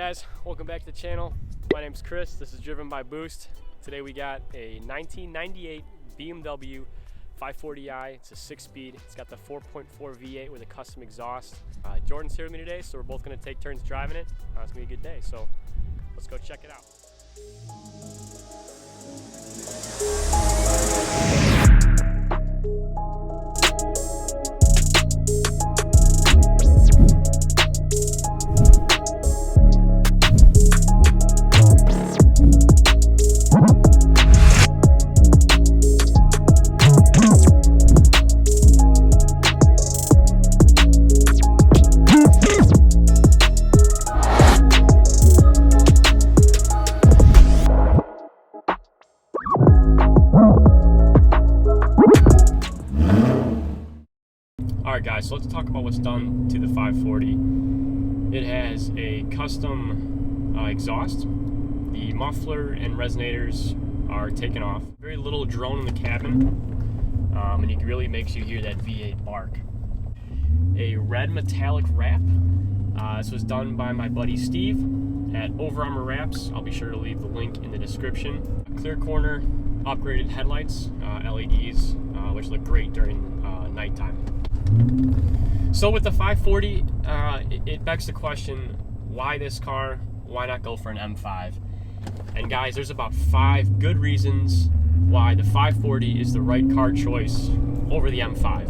guys, welcome back to the channel. My name's Chris. This is Driven by Boost. Today we got a 1998 BMW 540i. It's a 6-speed. It's got the 4.4 V8 with a custom exhaust. Jordan's here with me today, so we're both going to take turns driving it. It's going to be a good day, so let's go check it out. Alright guys, so let's talk about what's done to the 540. It has a custom exhaust. The muffler and resonators are taken off. Very little drone in the cabin, and it really makes you hear that V8 bark. A red metallic wrap. This was done by my buddy Steve at Over Armor Wraps. I'll be sure to leave the link in the description. Clear corner, upgraded headlights, LEDs, which look great during nighttime. So with the 540, it begs the question, why this car? Why not go for an M5? And guys, there's about 5 good reasons why the 540 is the right car choice over the M5.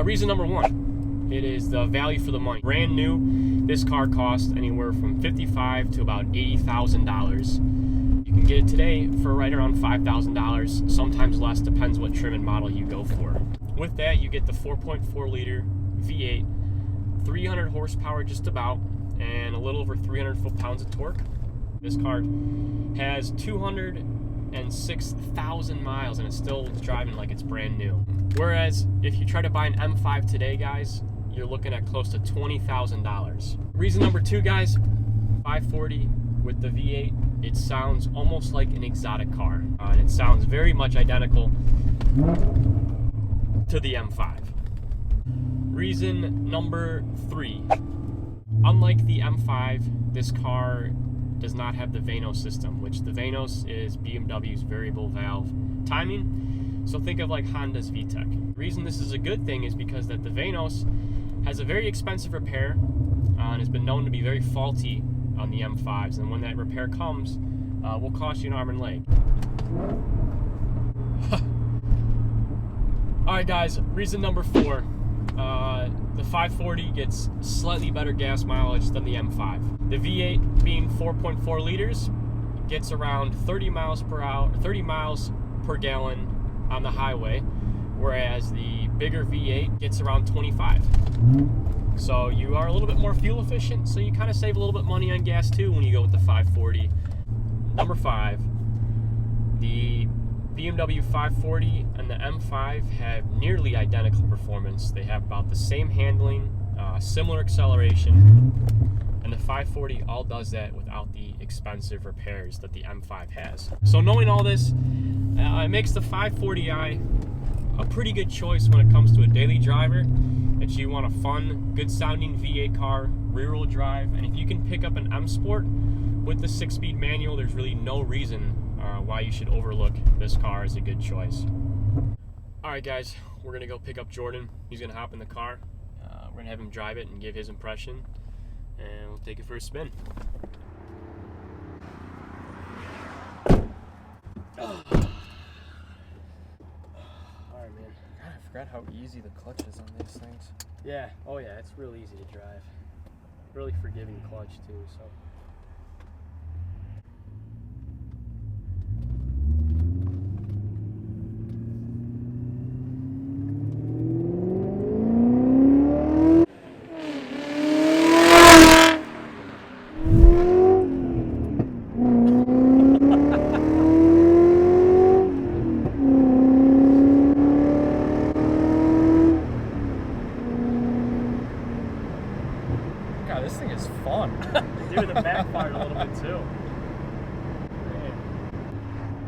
Reason number 1, it is the value for the money. Brand new, this car costs anywhere from $55,000 to about $80,000. You can get it today for right around $5,000, sometimes less, depends what trim and model you go for. With that, you get the 4.4 liter V8, 300 horsepower just about, and a little over 300 foot-pounds of torque. This car has 206,000 miles and it's still driving like it's brand new. Whereas if you try to buy an M5 today, guys, you're looking at close to $20,000. Reason number 2, guys, 540 with the V8, it sounds almost like an exotic car, and it sounds very much identical to the M5. Reason number 3, unlike the M5, this car does not have the VANOS system, which the VANOS is BMW's variable valve timing. So think of like Honda's VTEC. The reason this is a good thing is because that the VANOS has a very expensive repair and has been known to be very faulty on the M5s, and when that repair comes, will cost you an arm and leg. Alright guys, reason number 4, the 540 gets slightly better gas mileage than the M5. The V8 being 4.4 liters gets around 30 miles per gallon on the highway, whereas the bigger V8 gets around 25. So you are a little bit more fuel efficient, so you kind of save a little bit money on gas too when you go with the 540. Number 5, the BMW 540 and the M5 have nearly identical performance. They have about the same handling, similar acceleration, and the 540 all does that without the expensive repairs that the M5 has. So knowing all this, it makes the 540i a pretty good choice when it comes to a daily driver. If you want a fun, good sounding V8 car, rear wheel drive, and if you can pick up an M Sport with the 6-speed manual, there's really no reason why you should overlook this car as a good choice. Alright guys, we're going to go pick up Jordan. He's going to hop in the car. We're going to have him drive it and give his impression, and we'll take it for a spin. Alright man. God, I forgot how easy the clutch is on these things. Yeah, oh yeah, it's real easy to drive. Really forgiving clutch too, so. God, this thing is fun. Do the back part a little bit too.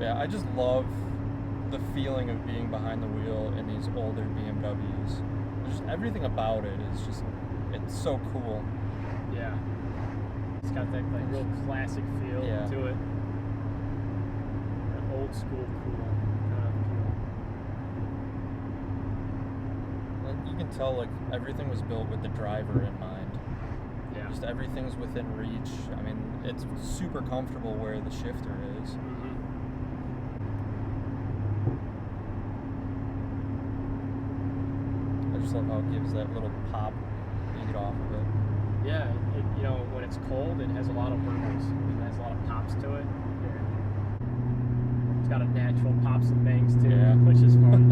Yeah, I just love the feeling of being behind the wheel in these older BMWs. Just everything about it is just, it's so cool. Yeah. It's got that like real classic feel to it. That old school cool kind of feel. And you can tell like everything was built with the driver in mind. Yeah. Just everything's within reach. I mean, it's super comfortable where the shifter is. Mm-hmm. I just love how it gives that little pop when you get off of it. Yeah, you know, when it's cold, it has a lot of burbles. It has a lot of pops to it. It's got a natural pops and bangs too, which is fun.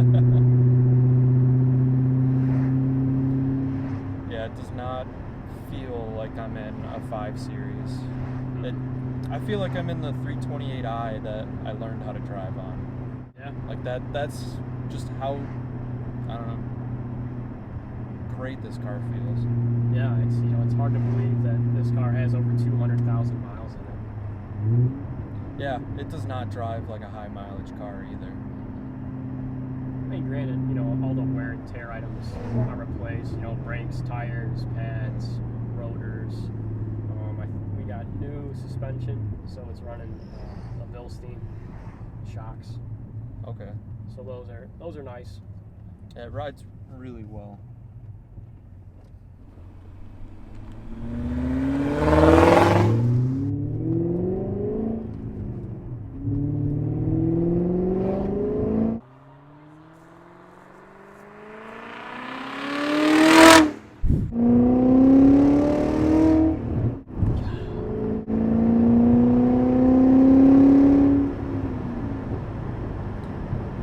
Yeah, it does not feel like I'm in a 5 Series. I feel like I'm in the 328i that I learned how to drive on. Yeah. Like that's just how, I don't know, great this car feels. Yeah, it's, you know, it's hard to believe that this car has over 200,000 miles in it. Yeah, it does not drive like a high mileage car either. I mean, granted, you know, all the wear and tear items are replaced. You know, brakes, tires, pads, rotors. We got new suspension, so it's running a Bilstein shocks. Okay. So those are nice. Yeah, it rides really well.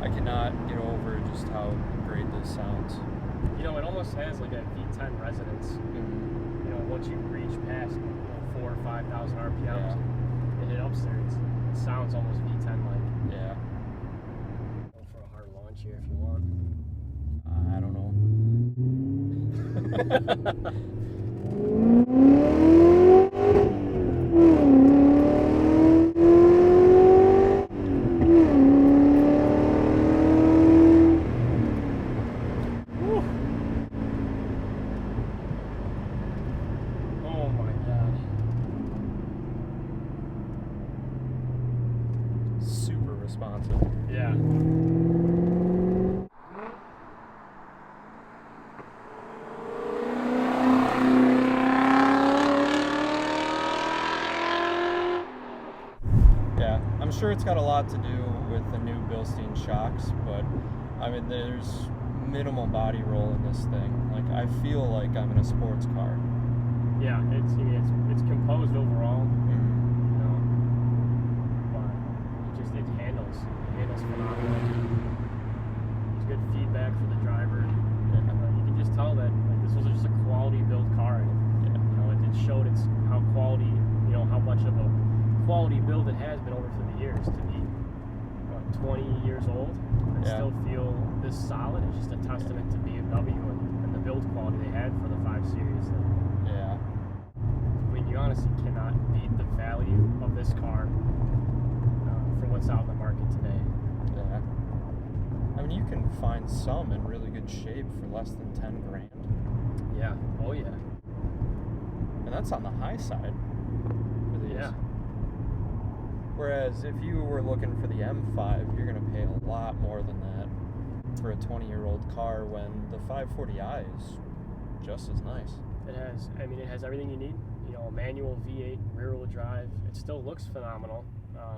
I cannot get over just how great this sounds. You know, it almost has like a V10 resonance. You know, once you reach past 4,000 or 5,000 RPMs and hit upstairs, it sounds almost V10 like. Yeah. Go for a hard launch here if you want. I don't know. Oh my god. Super responsive. Yeah. Yeah, I'm sure it's got a lot to do with the new Bilstein shocks, but I mean, there's minimal body roll in this thing. Like, I feel like I'm in a sports car. Yeah, it's composed overall, you know, but it handles phenomenally. There's good feedback for the driver. You can just tell that like, this was just a quality built car. You know, it showed how quality, you know, how much of a quality build it has been over the years. To be 20 years old and still feel this solid is just a testament to BMW and the build quality they had for the 5 Series. Yeah. I mean, you honestly cannot beat the value of this car for what's out in the market today. Yeah. I mean, you can find some in really good shape for less than 10 grand. Yeah. Oh yeah. And that's on the high side for these. Yeah. Whereas if you were looking for the M5, you're going to pay a lot more than that for a 20-year-old car when the 540i is just as nice. It has everything you need. You know, a manual V8 rear-wheel drive. It still looks phenomenal,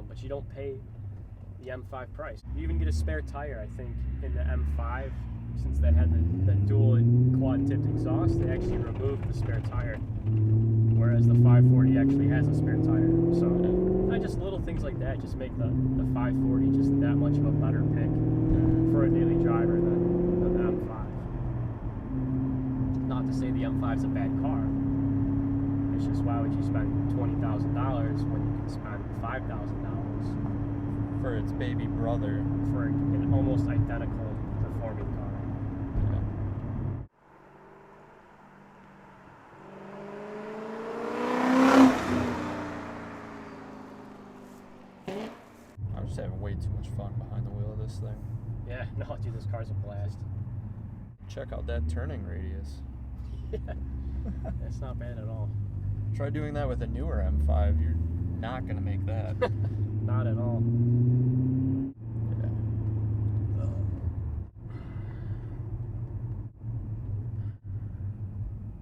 but you don't pay the M5 price. You even get a spare tire, I think, in the M5. Since they had the dual quad-tipped exhaust, they actually removed the spare tire, whereas the 540 actually has a spare tire. So, just little things like that just make the 540 just that much of a better pick for a daily driver than the M5. Not to say the M5's a bad car. It's just, why would you spend $20,000 when you can spend $5,000 for its baby brother for an almost identical performing car? I'm just having way too much fun behind the wheel of this thing. Yeah, no, dude, this car's a blast. Check out that turning radius. Yeah, it's not bad at all. Try doing that with a newer M5. You're not gonna make that. Not at all.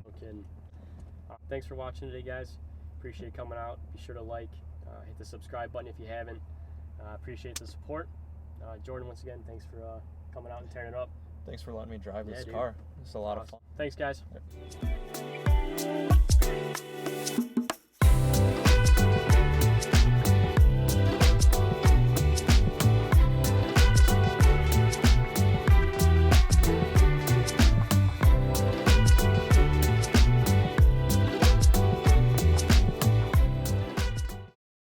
No kidding. Thanks for watching today, guys. Appreciate coming out. Be sure to like, hit the subscribe button if you haven't. Appreciate the support. Jordan, once again, thanks for coming out and tearing it up. Thanks for letting me drive this dude. car. It's a lot of fun. Thanks, guys. Yep.